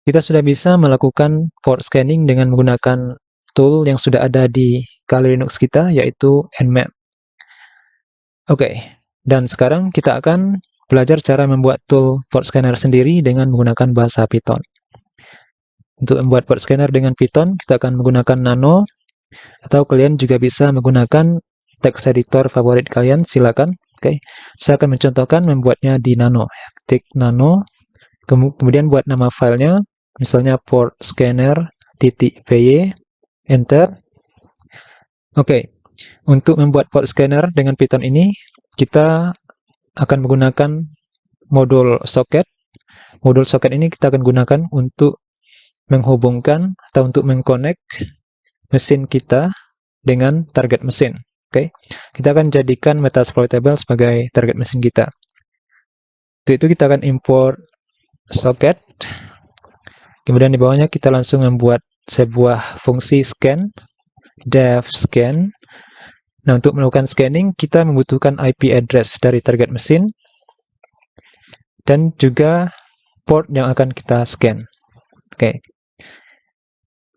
Kita sudah bisa melakukan port scanning dengan menggunakan tool yang sudah ada di Kali Linux kita, yaitu Nmap. Oke, dan sekarang kita akan belajar cara membuat tool port scanner sendiri dengan menggunakan bahasa Python. Untuk membuat port scanner dengan Python, kita akan menggunakan Nano, atau kalian juga bisa menggunakan text editor favorit kalian, silakan. Oke, saya akan mencontohkan membuatnya di Nano. Ketik Nano, kemudian buat nama filenya, misalnya port scanner.py, enter. Oke, untuk membuat port scanner dengan Python ini, kita akan menggunakan modul socket. Modul socket ini kita akan gunakan untuk menghubungkan atau untuk mengconnect mesin kita dengan target mesin. Oke, kita akan jadikan Metasploitable sebagai target mesin kita. Untuk itu kita akan import socket. Kemudian di bawahnya kita langsung membuat sebuah fungsi scan, def scan. Nah, untuk melakukan scanning, kita membutuhkan IP address dari target mesin dan juga port yang akan kita scan. Oke.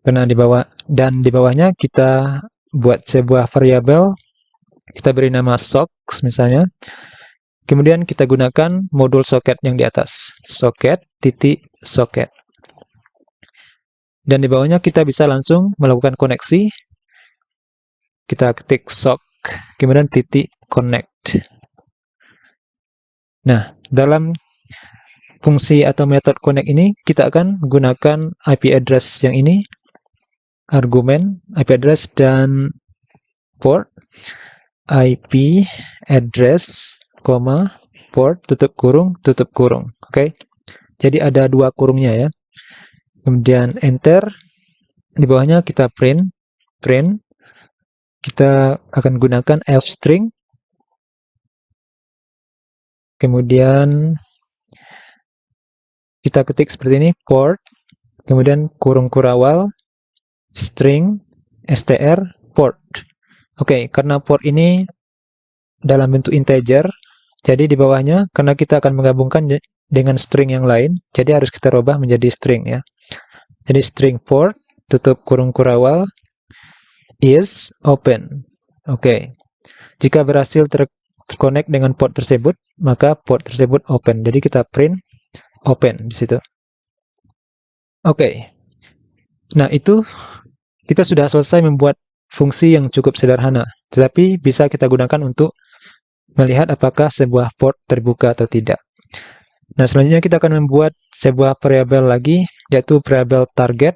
Karena di bawahnya kita buat sebuah variabel, kita beri nama socks misalnya. Kemudian kita gunakan modul socket yang di atas, socket. Dan di bawahnya kita bisa langsung melakukan koneksi. Kita ketik sock, kemudian titik connect. Nah, dalam fungsi atau metode connect ini, kita akan menggunakan IP address yang ini, argumen, IP address dan port, IP address, port, tutup kurung. Oke. Jadi ada dua kurungnya ya. Kemudian enter. Di bawahnya kita print. Kita akan gunakan f-string. Kemudian kita ketik seperti ini, port, kemudian kurung kurawal, string, str, port. Oke, karena port ini dalam bentuk integer, jadi di bawahnya, karena kita akan menggabungkan dengan string yang lain, jadi harus kita rubah menjadi string ya. Jadi string port, tutup kurung kurawal, is open. Oke, jika berhasil terconnect dengan port tersebut, maka port tersebut open. Jadi kita print open di situ. Oke. Nah, itu kita sudah selesai membuat fungsi yang cukup sederhana, tetapi bisa kita gunakan untuk melihat apakah sebuah port terbuka atau tidak. Nah, selanjutnya kita akan membuat sebuah variabel lagi, yaitu variabel target.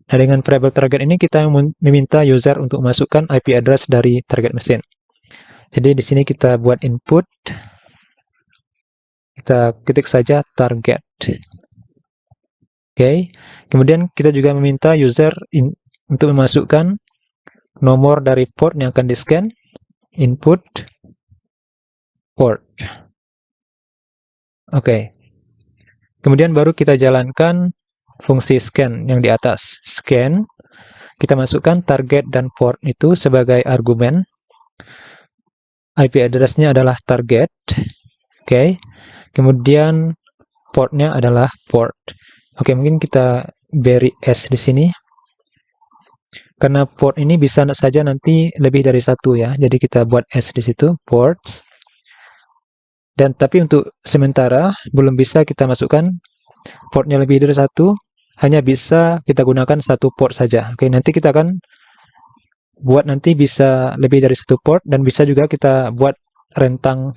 Nah, dengan variabel target ini kita meminta user untuk masukkan IP address dari target mesin. Jadi di sini kita buat input, kita ketik saja target. Oke, kemudian kita juga meminta user untuk memasukkan nomor dari port yang akan di-scan, input port. Oke, kemudian baru kita jalankan fungsi scan yang di atas. Scan, kita masukkan target dan port itu sebagai argumen. IP address-nya adalah target. Oke, kemudian portnya adalah port. Oke, mungkin kita beri S di sini. Karena port ini bisa saja nanti lebih dari satu ya. Jadi kita buat S di situ, ports. Dan tapi untuk sementara belum bisa kita masukkan portnya lebih dari satu. Hanya bisa kita gunakan satu port saja. Oke, nanti kita akan buat nanti bisa lebih dari satu port dan bisa juga kita buat rentang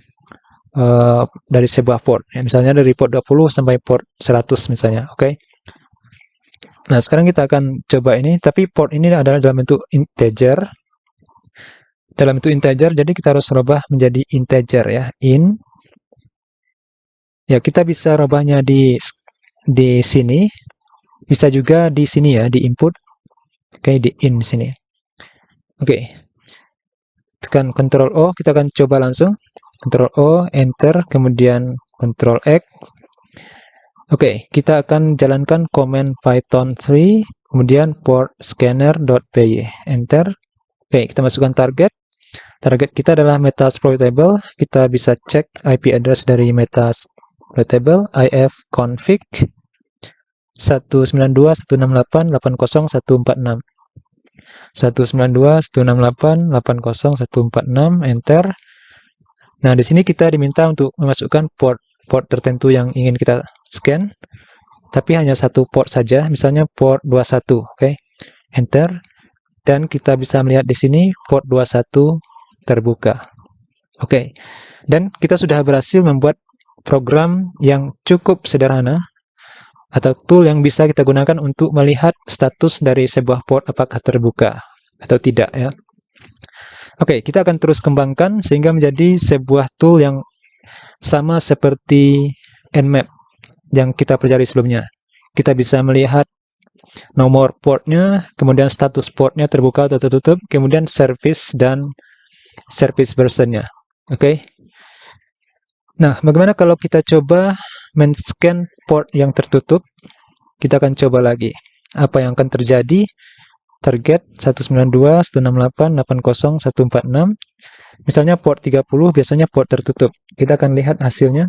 dari sebuah port. Ya, misalnya dari port 20 sampai port 100 misalnya. Oke. Nah, sekarang kita akan coba ini, tapi port ini adalah dalam bentuk integer. Dalam bentuk integer, jadi kita harus rubah menjadi integer ya. In. Ya, kita bisa rubahnya di sini. Bisa juga di sini ya, di input. Oke, di in sini. Oke. Tekan Ctrl O, kita akan coba langsung. Ctrl O, enter, kemudian Ctrl X. Oke, kita akan jalankan command Python 3, kemudian port scanner.py, enter. Oke, kita masukkan target. Target kita adalah Metasploitable. Kita bisa cek IP address dari Metasploitable, ifconfig. 192.168.80.146. 192.168.80.146, enter. Nah, di sini kita diminta untuk memasukkan port tertentu yang ingin kita scan, tapi hanya satu port saja, misalnya port 21, oke. Enter. Dan kita bisa melihat di sini port 21 terbuka. Oke. Dan kita sudah berhasil membuat program yang cukup sederhana atau tool yang bisa kita gunakan untuk melihat status dari sebuah port apakah terbuka atau tidak ya. Oke, kita akan terus kembangkan sehingga menjadi sebuah tool yang sama seperti Nmap yang kita pelajari sebelumnya. Kita bisa melihat nomor portnya, kemudian status portnya terbuka atau tertutup, kemudian service dan service versionnya. Oke. Nah, bagaimana kalau kita coba men-scan port yang tertutup? Kita akan coba lagi. Apa yang akan terjadi? Target 192.168.80.146. Misalnya port 30 biasanya port tertutup. Kita akan lihat hasilnya.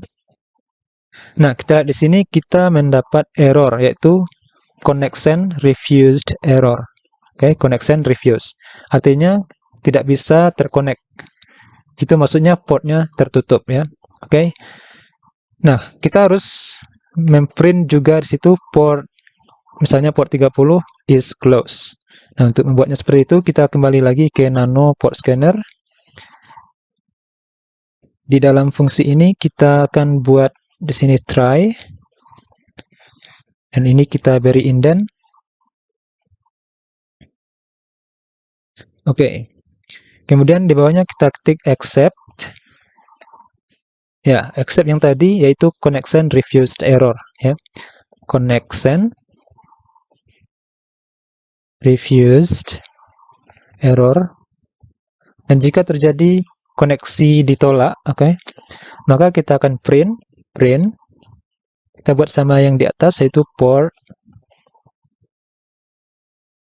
Nah, kita lihat di sini kita mendapat error yaitu connection refused error. Oke, connection refused. Artinya tidak bisa terconnect. Itu maksudnya portnya tertutup ya. Oke. Nah, kita harus memprint juga di situ port, misalnya port 30 is closed. Nah, untuk membuatnya seperti itu, kita kembali lagi ke Nano Port Scanner. Di dalam fungsi ini, kita akan buat di sini try. Dan ini kita beri indent. Oke. Kemudian di bawahnya kita ketik accept. Ya, accept yang tadi yaitu connection refused error ya. Connection refused error. Dan jika terjadi koneksi ditolak, oke, maka kita akan print. Kita buat sama yang di atas yaitu port.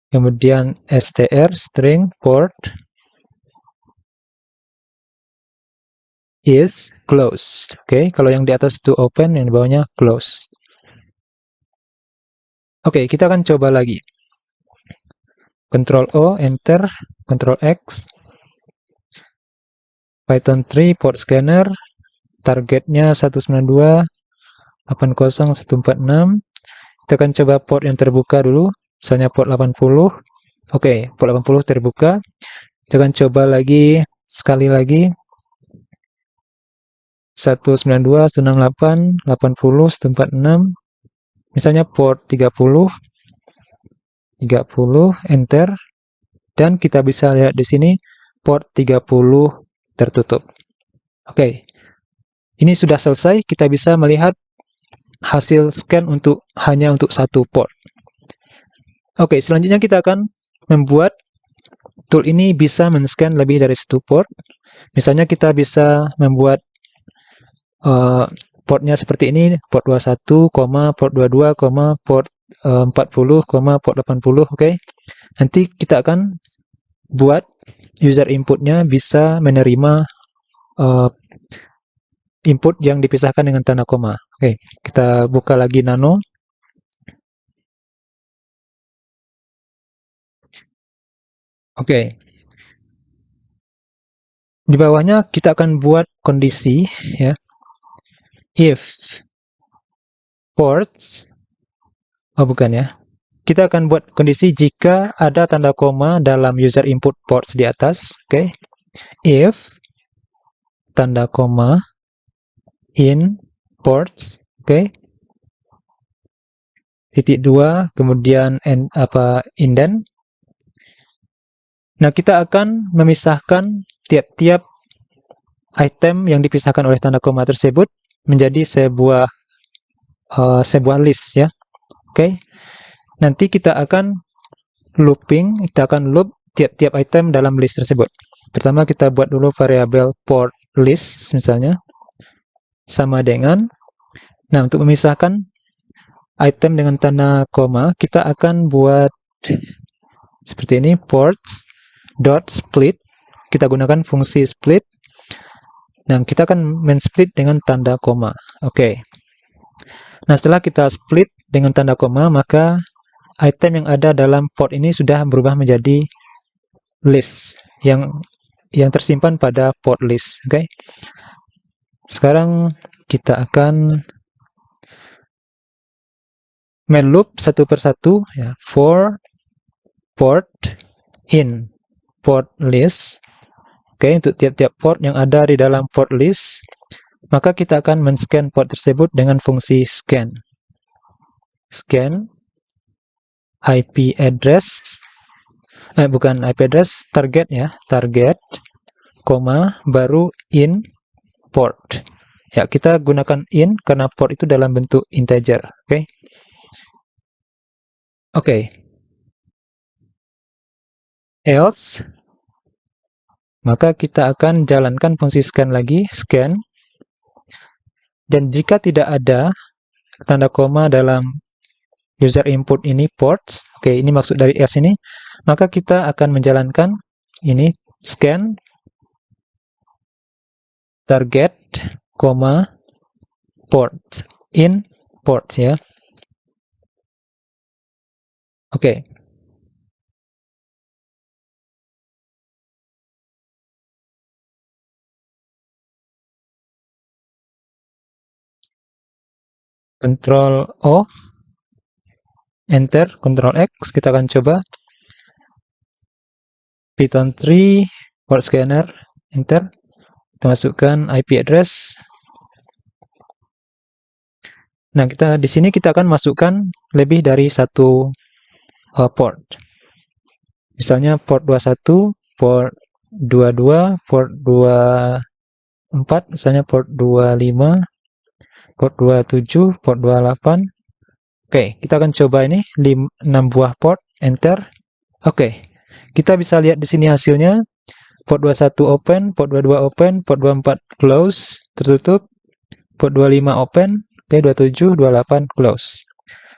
Kemudian str string port is closed. Oke, kalau yang di atas itu open, yang di bawahnya closed. Oke, kita akan coba lagi. Ctrl O, enter, Ctrl X. Python 3 port scanner. Targetnya 192.80.146. Kita akan coba port yang terbuka dulu. Misalnya port 80. Oke, port 80 terbuka. Kita akan coba lagi, sekali lagi. 192.168.80.146. Misalnya port 30, enter, dan kita bisa lihat di sini port 30 tertutup. Oke, ini sudah selesai. Kita bisa melihat hasil scan hanya untuk satu port. Oke, selanjutnya kita akan membuat tool ini bisa men-scan lebih dari satu port. Misalnya kita bisa membuat portnya seperti ini, port 21, port 22, port 40, port 80, oke. Nanti kita akan buat user inputnya bisa menerima input yang dipisahkan dengan tanda koma. Oke, kita buka lagi Nano. Oke. Di bawahnya kita akan buat kondisi ya. If ports, oh bukan ya. Kita akan buat kondisi jika ada tanda koma dalam user input ports di atas. Oke. If tanda koma in ports, oke. Titik 2, kemudian indent. Nah, kita akan memisahkan tiap-tiap item yang dipisahkan oleh tanda koma tersebut menjadi sebuah list ya. Oke. Nanti kita akan looping, kita akan loop tiap-tiap item dalam list tersebut. Pertama kita buat dulu variabel port list misalnya sama dengan, nah untuk memisahkan item dengan tanda koma kita akan buat seperti ini, ports dot split. Kita gunakan fungsi split. Nah, kita akan men-split dengan tanda koma. Oke. Nah, setelah kita split, dengan tanda koma, maka item yang ada dalam port ini sudah berubah menjadi list yang tersimpan pada port list. Oke. Sekarang kita akan main loop satu persatu ya, for port in port list. Oke, untuk tiap-tiap port yang ada di dalam port list, maka kita akan men-scan port tersebut dengan fungsi scan. Scan IP address, bukan IP address, target ya, target, koma, baru in port. Ya, kita gunakan in karena port itu dalam bentuk integer. Oke. Oke. Else, maka kita akan jalankan fungsi scan lagi, scan. Dan jika tidak ada tanda koma dalam user input ini ports, oke, ini maksud dari else ini, maka kita akan menjalankan ini scan target, port in ports ya. Oke. Ctrl O, enter, Ctrl X, kita akan coba Python 3 port scanner, enter, kita masukkan IP address. Nah, di sini kita akan masukkan lebih dari satu port. Misalnya port 21, port 22, port 24, misalnya port 25, port 27, port 28. Oke, kita akan coba ini 6 buah port, enter. Oke, kita bisa lihat di sini hasilnya. Port 21 open, port 22 open, port 24 close, tertutup, port 25 open, oke, 27, 28 close.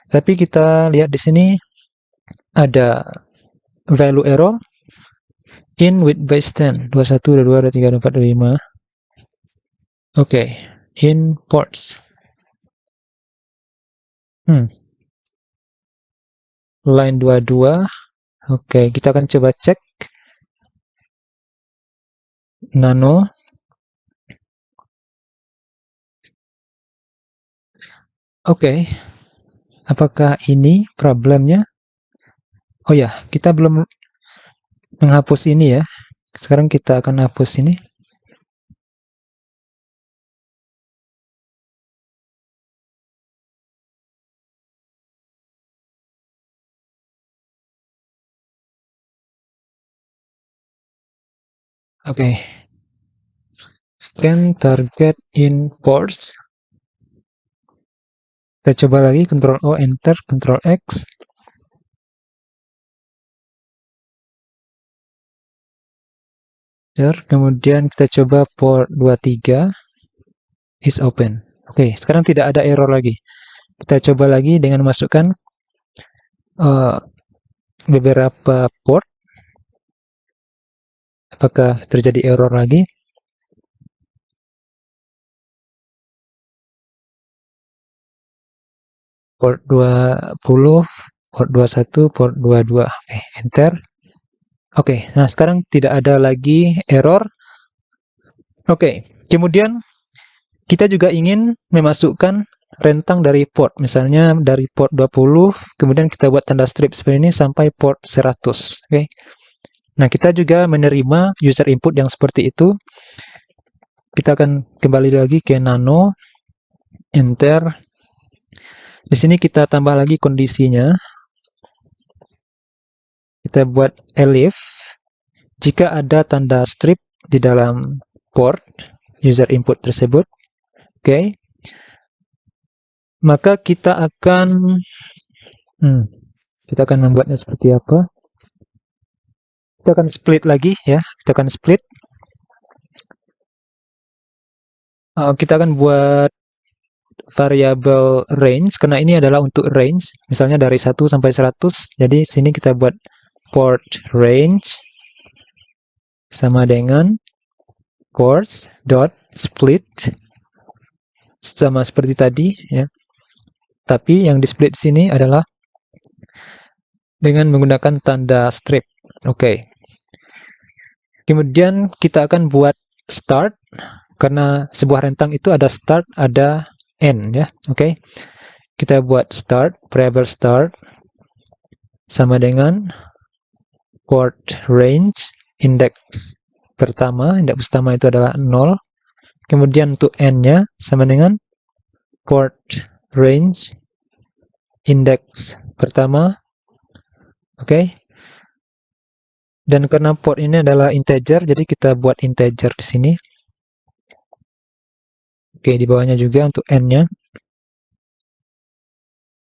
Tapi kita lihat di sini ada value error in with base 10, 21, 22, 23, 24, 25. Oke, in ports. Line 22. Oke, kita akan coba cek nano. Oke, apakah ini problemnya? Oh ya, kita belum menghapus ini ya. Sekarang kita akan hapus ini. Oke. Scan target in ports. Kita coba lagi, Ctrl O, enter, Ctrl X. Kemudian kita coba port 23 is open. Oke, sekarang tidak ada error lagi. Kita coba lagi dengan masukkan beberapa port. Apakah terjadi error lagi? Port 20, port 21, port 22. Oke, enter. Oke, nah sekarang tidak ada lagi error. Oke, kemudian kita juga ingin memasukkan rentang dari port. Misalnya dari port 20, kemudian kita buat tanda strip seperti ini sampai port 100. Oke. Nah, kita juga menerima user input yang seperti itu. Kita akan kembali lagi ke nano, enter. Di sini kita tambah lagi kondisinya. Kita buat elif. Jika ada tanda strip di dalam port user input tersebut, oke, maka kita akan membuatnya seperti apa? Kita akan split lagi ya. Kita akan split. Kita akan buat variabel range karena ini adalah untuk range. Misalnya dari 1 sampai 100. Jadi sini kita buat port range sama dengan ports dot split sama seperti tadi ya. Tapi yang display di sini adalah dengan menggunakan tanda strip. Oke. Kemudian kita akan buat start, karena sebuah rentang itu ada start, ada end ya. Oke. Kita buat start, variable start sama dengan port range index pertama. Index pertama itu adalah 0. Kemudian untuk end-nya sama dengan port range index pertama. Oke. Dan karena port ini adalah integer, jadi kita buat integer di sini. Oke, di bawahnya juga untuk n-nya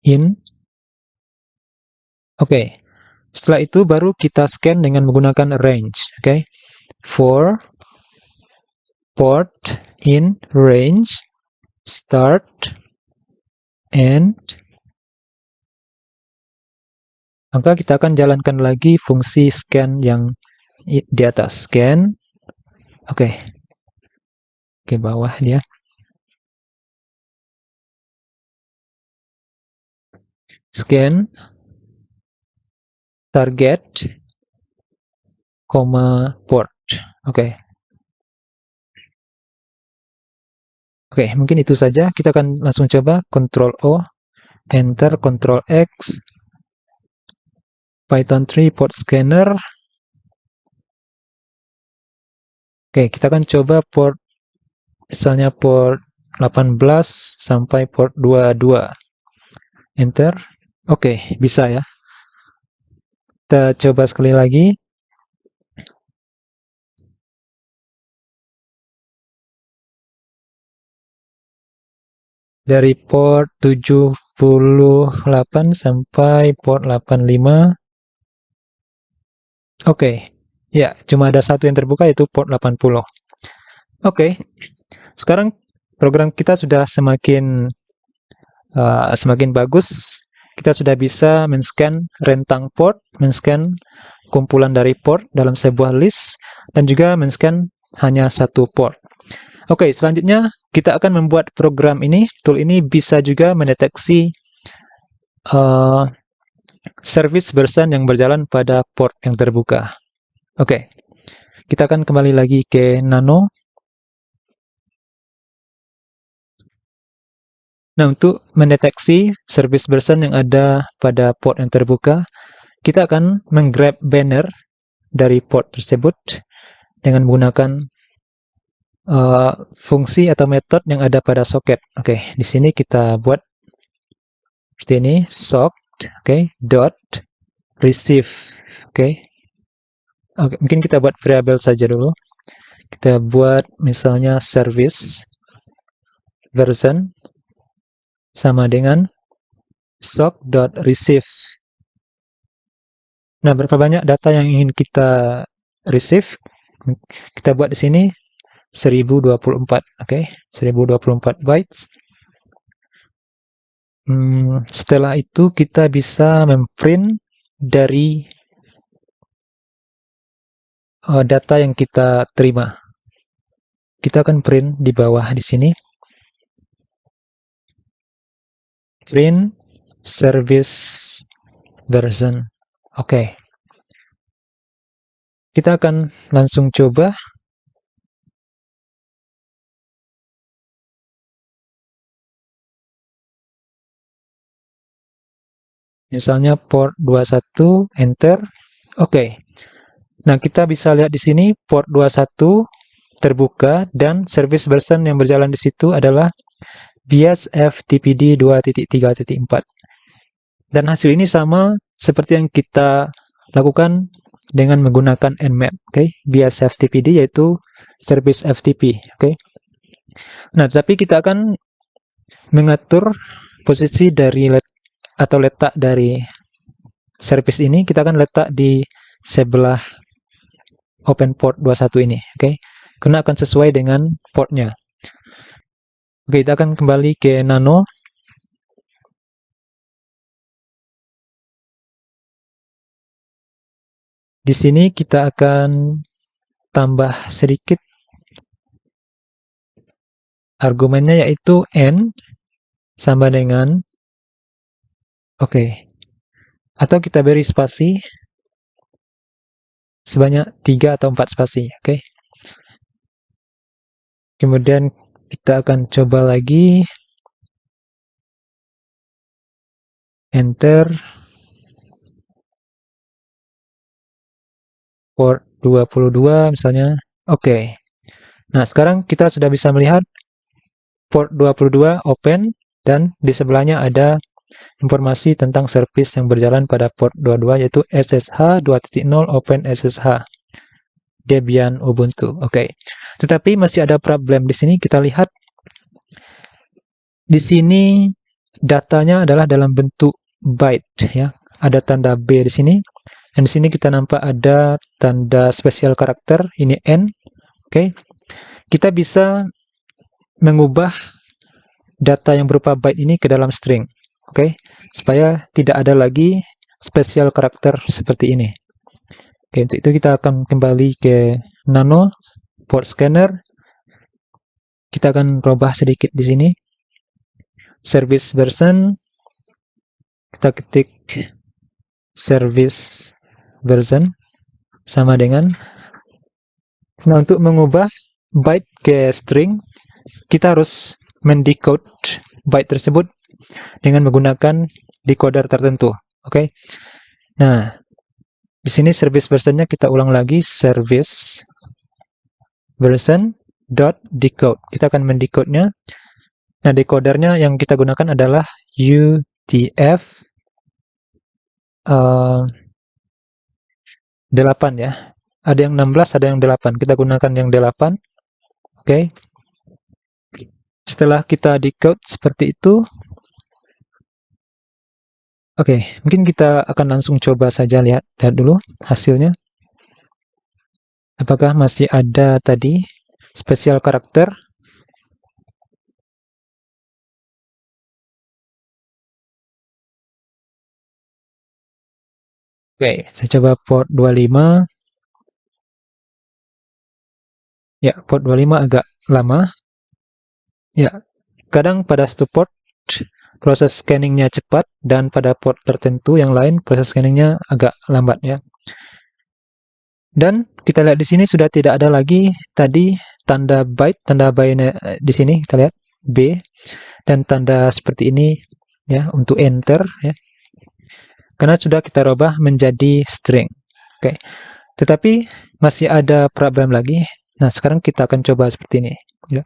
in. Oke. Setelah itu baru kita scan dengan menggunakan range. Oke. For port in range start and, maka kita akan jalankan lagi fungsi scan yang di atas. Scan. Oke. Ke bawah dia. Scan target, port. Oke. Oke, mungkin itu saja. Kita akan langsung coba Ctrl O, Enter, Ctrl X, Python 3 port scanner. Oke, kita akan coba port, misalnya port 18 sampai port 22. Enter. Oke, bisa ya. Kita coba sekali lagi. Dari port 78 sampai port 85. Oke. Ya, cuma ada satu yang terbuka, yaitu port 80. Oke. Sekarang program kita sudah semakin bagus. Kita sudah bisa men-scan rentang port, men-scan kumpulan dari port dalam sebuah list, dan juga men-scan hanya satu port. Oke, selanjutnya kita akan membuat program ini. Tool ini bisa juga mendeteksi service version yang berjalan pada port yang terbuka. Oke, kita akan kembali lagi ke Nano. Nah, untuk mendeteksi service version yang ada pada port yang terbuka, kita akan menggrab banner dari port tersebut dengan menggunakan fungsi atau metode yang ada pada socket. Oke, di sini kita buat seperti ini, socket, oke, dot receive. Oke. Oke, mungkin kita buat variabel saja dulu. Kita buat misalnya service version sama dengan sock.receive. Nah, berapa banyak data yang ingin kita receive? Kita buat di sini 1024, oke, 1024 bytes. Setelah itu kita bisa memprint dari data yang kita terima. Kita akan print di bawah di sini. Print service version. Oke. Kita akan langsung coba. Misalnya port 21, enter. Oke. Nah, kita bisa lihat di sini port 21 terbuka dan service version yang berjalan di situ adalah BIOS FTPD 2.3.4. Dan hasil ini sama seperti yang kita lakukan dengan menggunakan Nmap, oke? BIOS FTPD yaitu service FTP, oke? Nah, tapi kita akan mengatur posisi dari atau letak dari service ini, kita akan letak di sebelah open port 21 ini, oke? Karena akan sesuai dengan portnya. Oke, kita akan kembali ke Nano. Di sini kita akan tambah sedikit argumennya, yaitu n sama dengan Oke. Atau kita beri spasi sebanyak 3 atau 4 spasi. Oke. Kemudian kita akan coba lagi. Enter. Port 22 misalnya. Oke. Nah, sekarang kita sudah bisa melihat port 22 open dan di sebelahnya ada informasi tentang service yang berjalan pada port 22 yaitu SSH 2.0 Open SSH Debian Ubuntu. Oke. Tetapi masih ada problem di sini. Kita lihat di sini datanya adalah dalam bentuk byte ya. Ada tanda B di sini. Dan di sini kita nampak ada tanda spesial karakter, ini N. Oke. Kita bisa mengubah data yang berupa byte ini ke dalam string. Oke. Supaya tidak ada lagi spesial karakter seperti ini. Oke, untuk itu kita akan kembali ke Nano port scanner. Kita akan robah sedikit di sini. Service version. Kita ketik service version sama dengan. Nah, untuk mengubah byte ke string, kita harus mendecode byte tersebut dengan menggunakan decoder tertentu. Oke. Nah, di sini service versionnya kita ulang lagi, service version dot decode. Kita akan mendecode-nya. Nah, decodernya yang kita gunakan adalah UTF 8 ya. Ada yang 16, ada yang 8. Kita gunakan yang 8. Oke. Setelah kita decode seperti itu, oke, mungkin kita akan langsung coba saja lihat dulu hasilnya. Apakah masih ada tadi spesial karakter? Oke, saya coba port 25. Ya, port 25 agak lama. Ya, kadang pada satu port proses scanningnya cepat dan pada port tertentu yang lain proses scanningnya agak lambat ya. Dan kita lihat di sini sudah tidak ada lagi tadi tanda byte di sini kita lihat B dan tanda seperti ini ya untuk enter ya. Karena sudah kita rubah menjadi string. Oke. Tetapi masih ada problem lagi. Nah, sekarang kita akan coba seperti ini ya.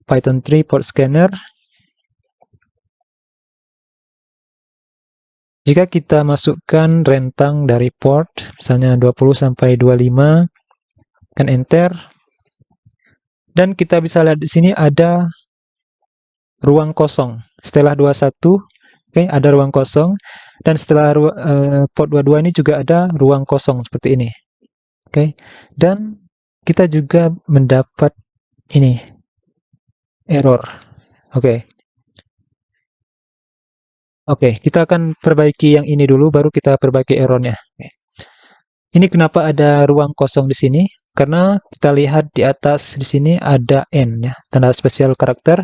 Python 3 port scanner. Jika kita masukkan rentang dari port, misalnya 20 sampai 25, kan enter. Dan kita bisa lihat di sini ada ruang kosong. Setelah 21, oke, ada ruang kosong. Dan setelah port 22 ini juga ada ruang kosong seperti ini. Oke. Dan kita juga mendapat ini error. Oke. Oke, kita akan perbaiki yang ini dulu, baru kita perbaiki errornya. Ini kenapa ada ruang kosong di sini? Karena kita lihat di atas di sini ada N ya, tanda spesial karakter,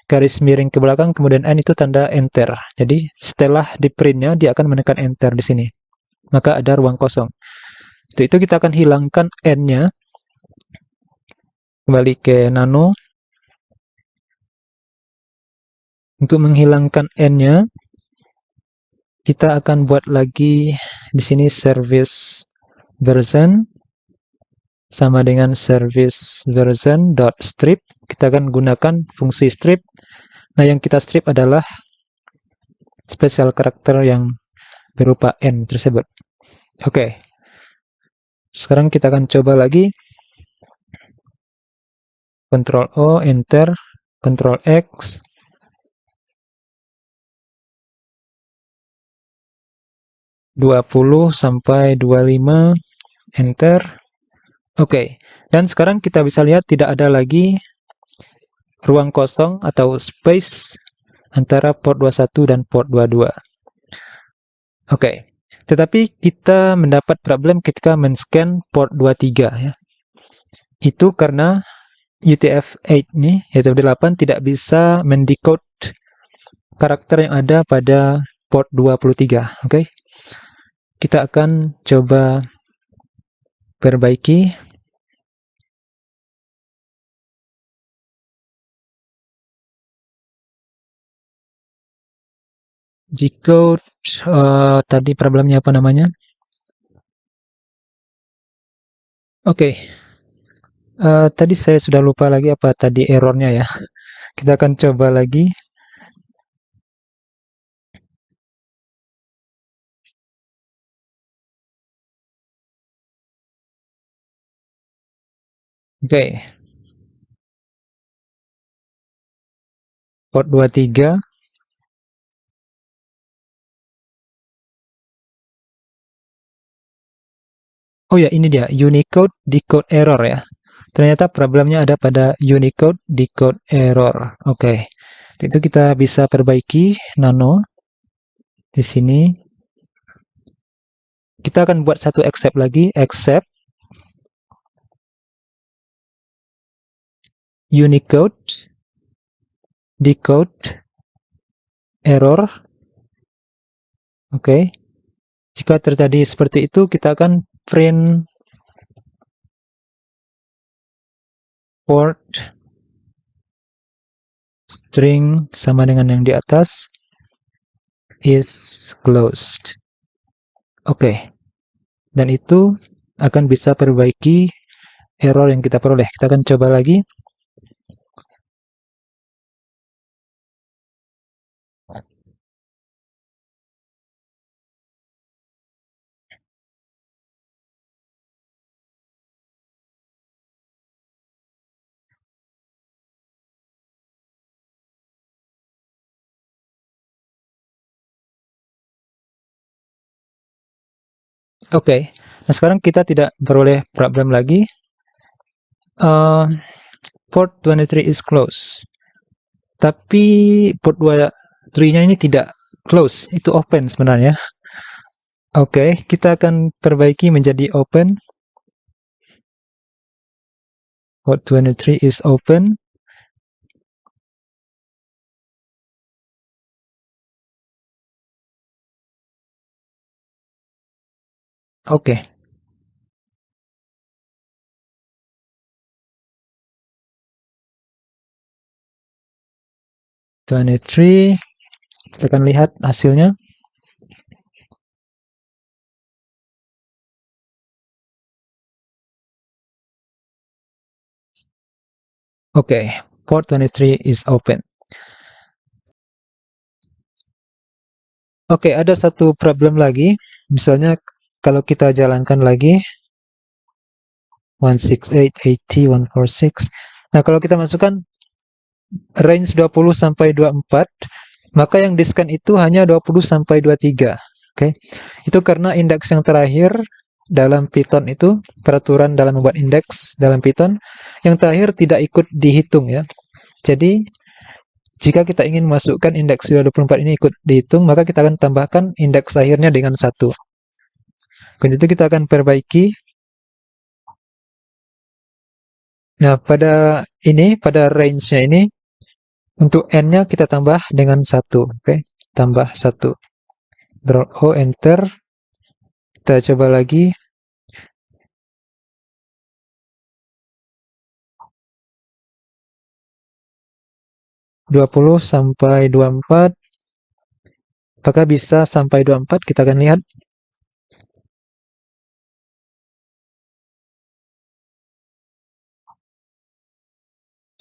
garis miring ke belakang, kemudian N itu tanda enter. Jadi setelah di printnya dia akan menekan enter di sini. Maka ada ruang kosong. Untuk itu kita akan hilangkan N-nya. Kembali ke Nano. Untuk menghilangkan N-nya, kita akan buat lagi di sini service version sama dengan service version dot strip. Kita akan gunakan fungsi strip. Nah, yang kita strip adalah spesial karakter yang berupa N tersebut. Oke. Sekarang kita akan coba lagi. Ctrl O, enter, Ctrl X. (20 sampai 25), enter. Oke. Dan sekarang kita bisa lihat tidak ada lagi ruang kosong atau space antara port 21 dan port 22. Oke. Tetapi kita mendapat problem ketika men-scan port 23 ya. Itu karena UTF-8 ini, yaitu 8, tidak bisa mendecode karakter yang ada pada port 23. Oke. Kita akan coba perbaiki. G-code tadi problemnya apa namanya? Oke. Tadi saya sudah lupa lagi apa tadi errornya ya. Kita akan coba lagi. Oke. Port 23. Oh ya, ini dia Unicode decode error ya. Ternyata problemnya ada pada Unicode decode error. Oke. Itu kita bisa perbaiki nano di sini. Kita akan buat satu except lagi, except Unicode decode error. Oke. Jika terjadi seperti itu, kita akan print port string sama dengan yang di atas is closed. Oke. Dan itu akan bisa perbaiki error yang kita peroleh. Kita akan coba lagi. Oke. Nah, sekarang kita tidak peroleh problem lagi. Port 23 is closed. Tapi port 23-nya ini tidak close, itu open sebenarnya. Oke, kita akan perbaiki menjadi open. Port 23 is open. Oke. Kita akan lihat hasilnya. Oke, port 23 is open. Oke, ada satu problem lagi. Misalnya kalau kita jalankan lagi 168.80.146. Nah, kalau kita masukkan range 20 sampai 24, maka yang di-scan itu hanya 20 sampai 23. Oke. Itu karena indeks yang terakhir dalam Python itu, peraturan dalam membuat indeks dalam Python, yang terakhir tidak ikut dihitung ya. Jadi, jika kita ingin masukkan indeks 24 ini ikut dihitung, maka kita akan tambahkan indeks akhirnya dengan 1. Kemudian itu kita akan perbaiki. Nah, pada range-nya ini, untuk n-nya kita tambah dengan 1. Oke, tambah 1. Ctrl O, Enter. Kita coba lagi. (20 sampai 24). Apakah bisa sampai 24? Kita akan lihat.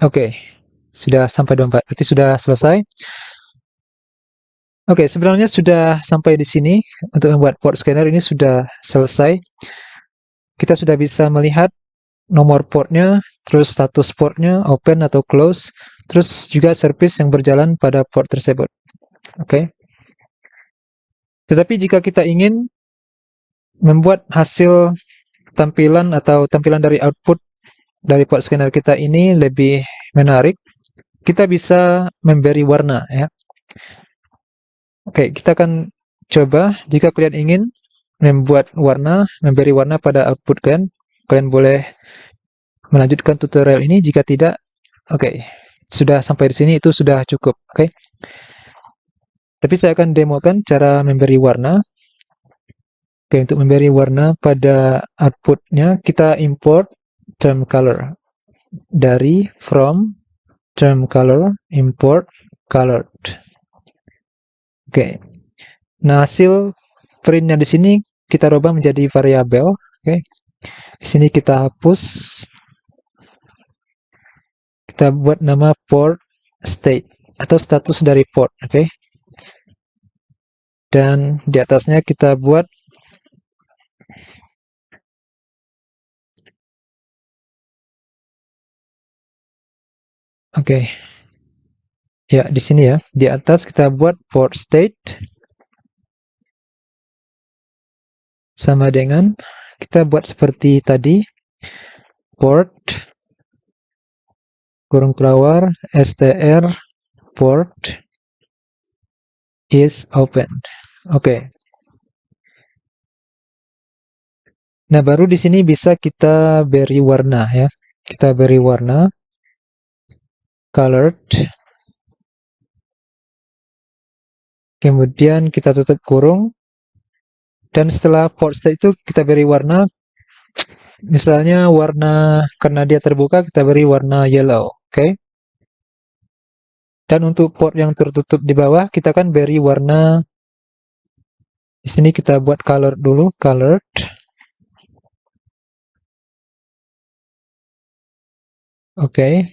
Oke, sudah sampai 24. Berarti sudah selesai. Oke, sebenarnya sudah sampai di sini. Untuk membuat port scanner ini sudah selesai. Kita sudah bisa melihat nomor portnya, terus status portnya, open atau close, terus juga service yang berjalan pada port tersebut. Oke. Tetapi jika kita ingin membuat hasil tampilan atau tampilan dari output dari port scanner kita ini lebih menarik, kita bisa memberi warna ya. Oke, kita akan coba. Jika kalian ingin membuat warna, memberi warna pada output kalian boleh melanjutkan tutorial ini. Jika tidak, oke, sudah sampai di sini itu sudah cukup. Oke. Tapi saya akan demokan cara memberi warna. Oke, untuk memberi warna pada outputnya, kita import term color. Dari from term color, import colored. Oke, nah hasil printnya di sini kita rubah menjadi variabel. Oke, di sini kita hapus. Kita buat nama port state atau status dari port. Oke, dan di atasnya kita buat oke. Ya, di sini ya. Di atas kita buat port state sama dengan kita buat seperti tadi, port kurung kelawar str port is open. Oke. Nah, baru di sini bisa kita beri warna ya. Kita beri warna colored. Kemudian kita tutup kurung. Dan setelah port state itu kita beri warna, misalnya warna karena dia terbuka kita beri warna yellow. Oke. Dan untuk port yang tertutup di bawah kita kan beri warna. Di sini kita buat color dulu, colored. Oke.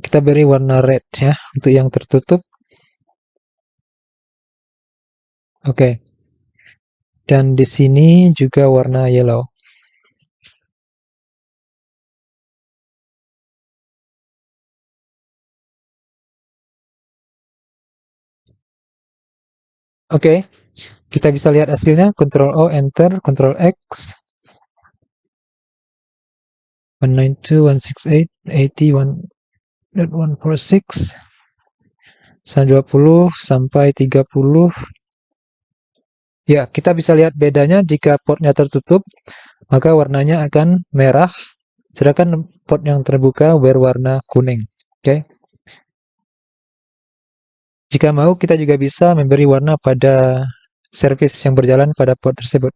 Kita beri warna red ya untuk yang tertutup. Oke. Dan di sini juga warna yellow. Oke. Kita bisa lihat hasilnya, Ctrl O, Enter, Ctrl X. 192.168.80.146 120 sampai 30. Ya, kita bisa lihat bedanya jika portnya tertutup, maka warnanya akan merah, sedangkan port yang terbuka berwarna kuning. Oke. Jika mau, kita juga bisa memberi warna pada service yang berjalan pada port tersebut.